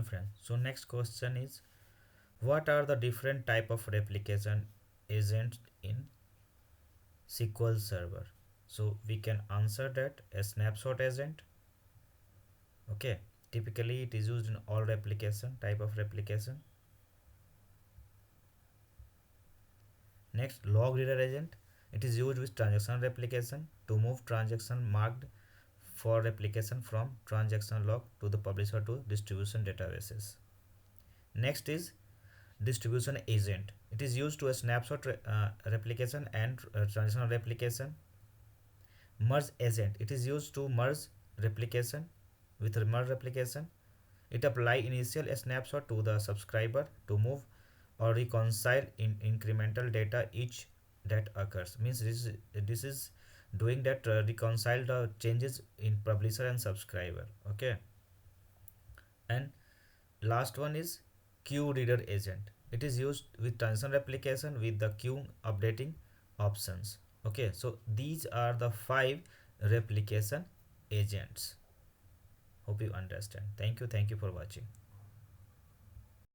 friends. So next question is, what are the different type of replication agents in SQL Server? So we can answer that a snapshot agent. Okay, typically it is used in all replication type of replication. Next, log reader agent. It is used with transaction replication to move transaction marked for replication from transaction log to the publisher to distribution databases. Next is distribution agent. It is used to a snapshot replication and transitional replication. Merge agent. It is used to merge replication with merge replication. It apply initial snapshot to the subscriber to move or reconcile in incremental data each that occurs. Means this is doing that reconcile the changes in publisher and subscriber. Okay, and last one is queue reader agent. It is used with transaction replication with the queue updating options. Okay, so these are the five replication agents. Hope you understand. Thank you for watching.